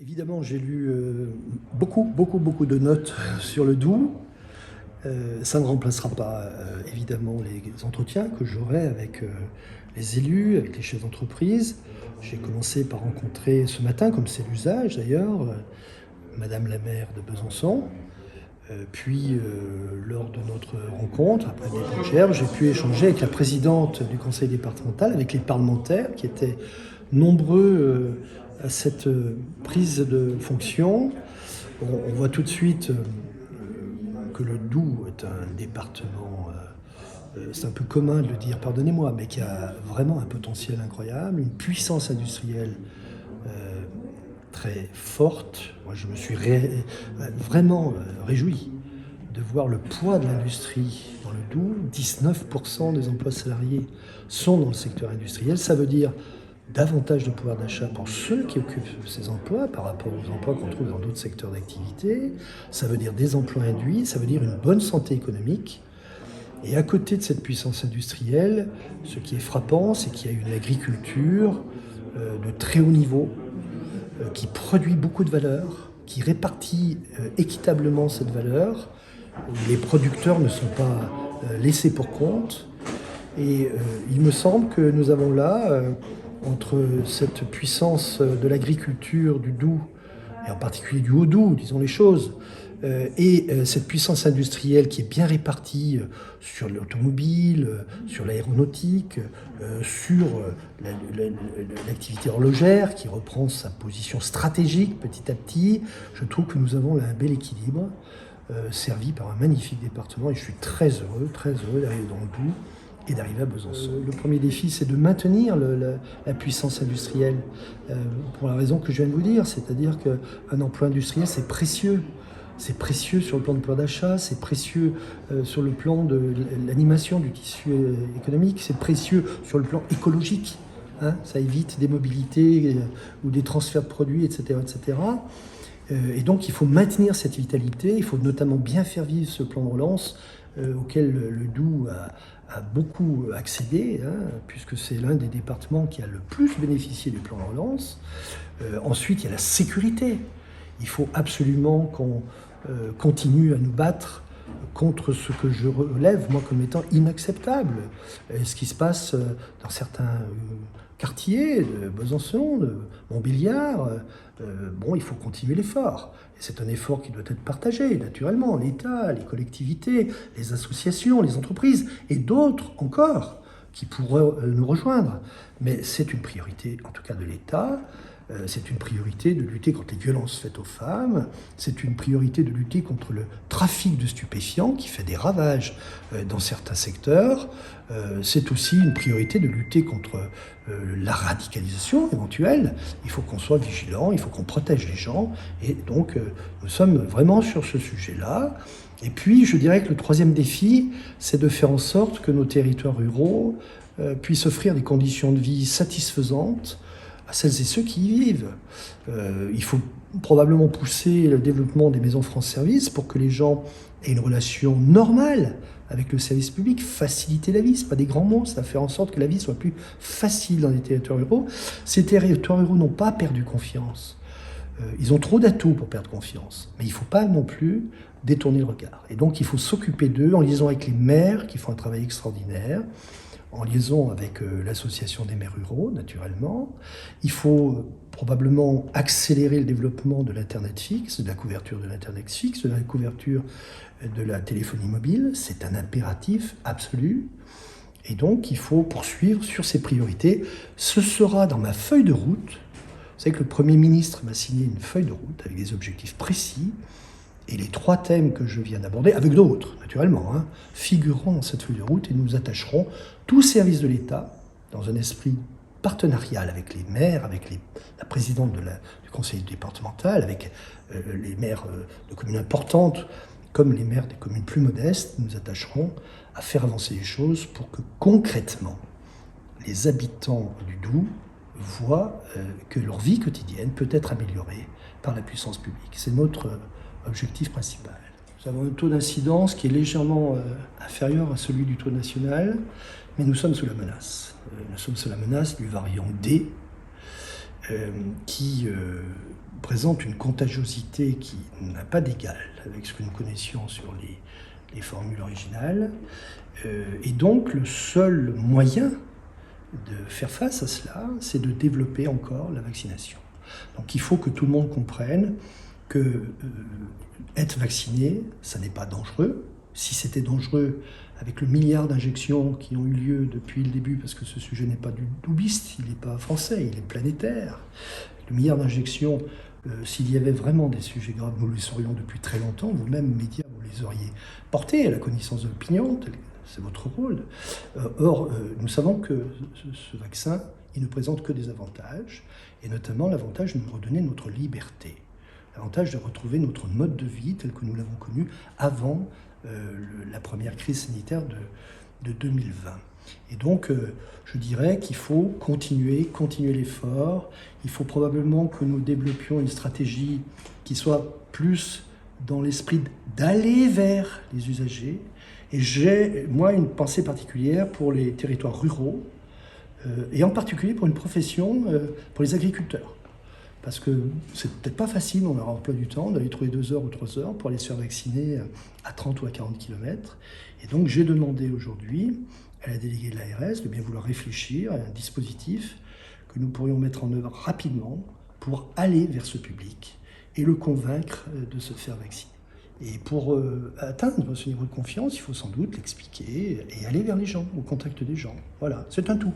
Évidemment, j'ai lu beaucoup de notes sur le Doubs. Ça ne remplacera pas évidemment les entretiens que j'aurai avec les élus, avec les chefs d'entreprise. J'ai commencé par rencontrer ce matin, comme c'est l'usage d'ailleurs, Madame la maire de Besançon. Puis, lors de notre rencontre, après des bonnes gerbes, j'ai pu échanger avec la présidente du conseil départemental, avec les parlementaires qui étaient nombreux à cette prise de fonction. On voit tout de suite que le Doubs est un département, c'est un peu commun de le dire, pardonnez-moi, mais qui a vraiment un potentiel incroyable, une puissance industrielle très forte. Moi, je me suis vraiment réjoui de voir le poids de l'industrie dans le Doubs. 19% des emplois salariés sont dans le secteur industriel. Ça veut dire davantage de pouvoir d'achat pour ceux qui occupent ces emplois par rapport aux emplois qu'on trouve dans d'autres secteurs d'activité. Ça veut dire des emplois induits, ça veut dire une bonne santé économique. Et à côté de cette puissance industrielle, ce qui est frappant, c'est qu'il y a une agriculture de très haut niveau, qui produit beaucoup de valeur, qui répartit équitablement cette valeur, où les producteurs ne sont pas laissés pour compte. Et il me semble que nous avons là, entre cette puissance de l'agriculture du Doubs, et en particulier du Haut-Doubs, disons les choses, et cette puissance industrielle qui est bien répartie sur l'automobile, sur l'aéronautique, sur l'activité horlogère qui reprend sa position stratégique petit à petit. Je trouve que nous avons là un bel équilibre servi par un magnifique département et je suis très heureux d'arriver dans le Doubs et d'arriver à Besançon. Le premier défi, c'est de maintenir la puissance industrielle pour la raison que je viens de vous dire, c'est-à-dire qu'un emploi industriel, c'est précieux. C'est précieux sur le plan de pouvoir d'achat, c'est précieux sur le plan de l'animation du tissu économique, c'est précieux sur le plan écologique. Hein, ça évite des mobilités ou des transferts de produits, etc. etc. Et donc il faut maintenir cette vitalité, il faut notamment bien faire vivre ce plan de relance auquel le Doubs a beaucoup accédé, hein, puisque c'est l'un des départements qui a le plus bénéficié du plan de relance. Ensuite, il y a la sécurité. Il faut absolument qu'on continue à nous battre contre ce que je relève, moi, comme étant inacceptable. Ce qui se passe dans certains quartiers de Besançon, de Montbéliard, bon, il faut continuer l'effort. Et c'est un effort qui doit être partagé, naturellement, l'État, les collectivités, les associations, les entreprises, et d'autres encore qui pourraient nous rejoindre. Mais c'est une priorité, en tout cas de l'État. C'est une priorité de lutter contre les violences faites aux femmes, c'est une priorité de lutter contre le trafic de stupéfiants qui fait des ravages dans certains secteurs, c'est aussi une priorité de lutter contre la radicalisation éventuelle. Il faut qu'on soit vigilant, il faut qu'on protège les gens, et donc nous sommes vraiment sur ce sujet-là. Et puis je dirais que le troisième défi, c'est de faire en sorte que nos territoires ruraux puissent offrir des conditions de vie satisfaisantes à celles et ceux qui y vivent. Il faut probablement pousser le développement des maisons France Service pour que les gens aient une relation normale avec le service public, faciliter la vie, c'est pas des grands mots, ça fait en sorte que la vie soit plus facile dans les territoires ruraux. Ces territoires ruraux n'ont pas perdu confiance. Ils ont trop d'atouts pour perdre confiance, mais il ne faut pas non plus détourner le regard. Et donc il faut s'occuper d'eux en liaison avec les maires qui font un travail extraordinaire, en liaison avec l'association des maires ruraux, naturellement. Il faut probablement accélérer le développement de l'Internet fixe, de la couverture de l'Internet fixe, de la couverture de la téléphonie mobile. C'est un impératif absolu. Et donc, il faut poursuivre sur ces priorités. Ce sera dans ma feuille de route. Vous savez que le Premier ministre m'a signé une feuille de route avec des objectifs précis. Et les trois thèmes que je viens d'aborder, avec d'autres, naturellement, hein, figureront dans cette feuille de route et nous attacherons tous services de l'État dans un esprit partenarial avec les maires, avec la présidente du conseil départemental, avec les maires de communes importantes, comme les maires des communes plus modestes. Nous attacherons à faire avancer les choses pour que concrètement, les habitants du Doubs voient que leur vie quotidienne peut être améliorée par la puissance publique. C'est notre objectif principal. Nous avons un taux d'incidence qui est légèrement inférieur à celui du taux national, mais nous sommes sous la menace. Nous sommes sous la menace du variant D, qui présente une contagiosité qui n'a pas d'égal avec ce que nous connaissions sur les formules originales. Et donc le seul moyen de faire face à cela, c'est de développer encore la vaccination. Donc il faut que tout le monde comprenne que être vacciné, ça n'est pas dangereux. Si c'était dangereux, avec le milliard d'injections qui ont eu lieu depuis le début, parce que ce sujet n'est pas du doubiste, il n'est pas français, il est planétaire. Le milliard d'injections, s'il y avait vraiment des sujets graves, nous le saurions depuis très longtemps. Vous-même, médias, vous les auriez portés à la connaissance de l'opinion. C'est votre rôle. Or, nous savons que ce vaccin, il ne présente que des avantages, et notamment l'avantage de nous redonner notre liberté, l'avantage de retrouver notre mode de vie tel que nous l'avons connu avant la première crise sanitaire de 2020. Et donc, je dirais qu'il faut continuer l'effort. Il faut probablement que nous développions une stratégie qui soit plus dans l'esprit d'aller vers les usagers. Et j'ai, moi, une pensée particulière pour les territoires ruraux, et en particulier pour une profession, pour les agriculteurs. Parce que c'est peut-être pas facile dans leur emploi du temps d'aller trouver 2 heures ou 3 heures pour aller se faire vacciner à 30 ou à 40 km. Et donc j'ai demandé aujourd'hui à la déléguée de l'ARS de bien vouloir réfléchir à un dispositif que nous pourrions mettre en œuvre rapidement pour aller vers ce public et le convaincre de se faire vacciner. Et pour atteindre ce niveau de confiance, il faut sans doute l'expliquer et aller vers les gens, au contact des gens. Voilà, c'est un tout.